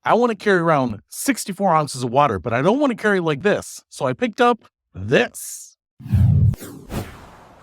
I want to carry around 64 ounces of water, but I don't want to carry like this. So I picked up this.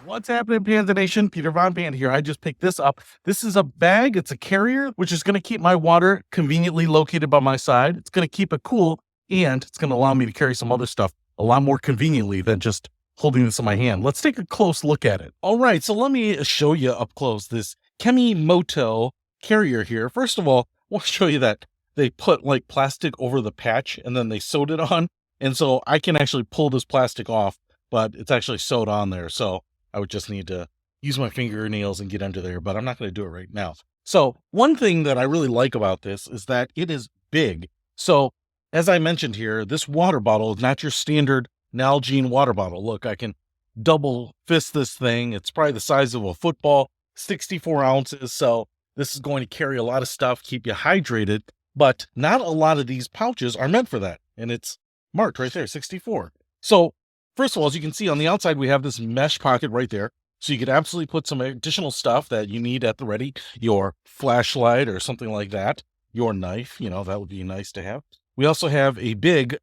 What's happening, Panda Nation? Peter Von Panda here. I just picked this up. This is a bag. It's a carrier, which is going to keep my water conveniently located by my side. It's going to keep it cool, and it's going to allow me to carry some other stuff a lot more conveniently than just holding this in my hand. Let's take a close look at it. All right, so let me show you up close this KEMIMOTO carrier here. First of all, I want to show you that they put like plastic over the patch and then they sewed it on. And so I can actually pull this plastic off, but it's actually sewed on there. So I would just need to use my fingernails and get under there, but I'm not going to do it right now. So one thing that I really like about this is that it is big. So as I mentioned here, this water bottle is not your standard Nalgene water bottle. Look, I can double fist this thing. It's probably the size of a football, 64 ounces. So this is going to carry a lot of stuff, keep you hydrated, but not a lot of these pouches are meant for that. And it's marked right there, 64. So first of all, as you can see on the outside, we have this mesh pocket right there. So you could absolutely put some additional stuff that you need at the ready, your flashlight or something like that, your knife, that would be nice to have. We also have a big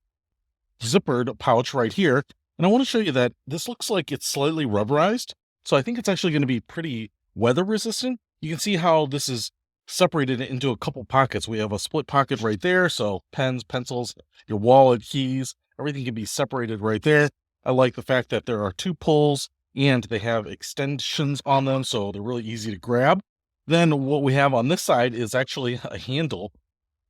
zippered pouch right here. And I want to show you that this looks like it's slightly rubberized. So I think it's actually going to be pretty weather resistant. You can see how this is separated into a couple pockets. We have a split pocket right there. So pens, pencils, your wallet, keys, everything can be separated right there. I like the fact that there are two pulls and they have extensions on them. So they're really easy to grab. Then what we have on this side is actually a handle,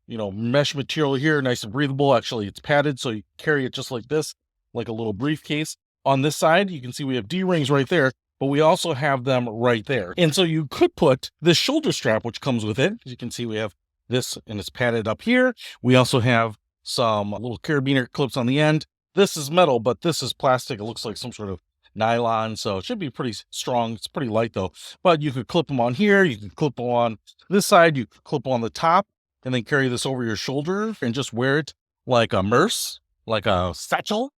mesh material here, nice and breathable. Actually, it's padded, so you carry it just like this, like a little briefcase. On this side, you can see we have D-rings right there, but we also have them right there. And so you could put this shoulder strap, which comes with it. As you can see, we have this, and it's padded up here. We also have some little carabiner clips on the end. This is metal, but this is plastic. It looks like some sort of nylon, so it should be pretty strong. It's pretty light, though. But you could clip them on here. You can clip them on this side. You could clip on the top, and then carry this over your shoulder and just wear it like a purse, like a satchel.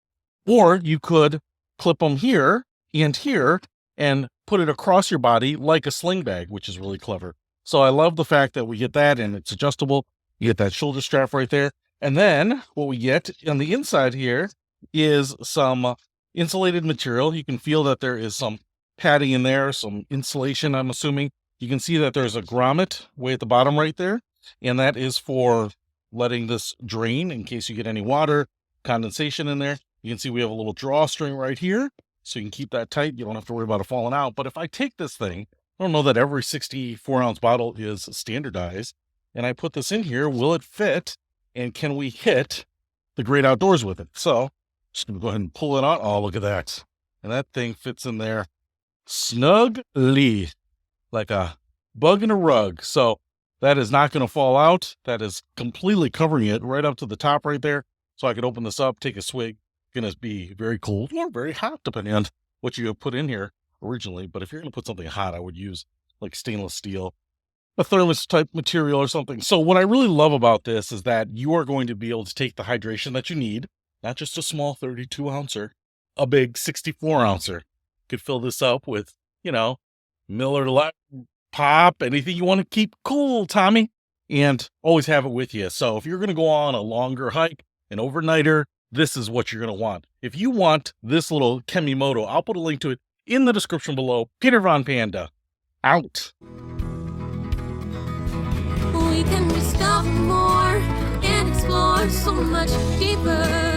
Or you could clip them here and put it across your body like a sling bag, which is really clever. So I love the fact that we get that, and it's adjustable. You get that shoulder strap right there. And then what we get on the inside here is some insulated material. You can feel that there is some padding in there, some insulation, I'm assuming. You can see that there's a grommet way at the bottom right there. And that is for letting this drain in case you get any water, condensation in there. You can see we have a little drawstring right here, so you can keep that tight. You don't have to worry about it falling out. But if I take this thing, I don't know that every 64-ounce bottle is standardized, and I put this in here, will it fit? And can we hit the great outdoors with it? So just going to go ahead and pull it out. Oh, look at that. And that thing fits in there snugly, like a bug in a rug. So that is not going to fall out. That is completely covering it right up to the top right there. So I could open this up, take a swig. Going to be very cold or very hot, depending on what you have put in here originally. But if you're going to put something hot, I would use like stainless steel, a thermos type material or something. So what I really love about this is that you are going to be able to take the hydration that you need, not just a small 32 ouncer, a big 64 ouncer. Could fill this up with, Miller Lite, pop, anything you want to keep cool, Tommy, and always have it with you. So if you're going to go on a longer hike, an overnighter, this is what you're going to want. If you want this little KEMIMOTO, I'll put a link to it in the description below. Peter Von Panda, out. We can discover more and explore so much deeper.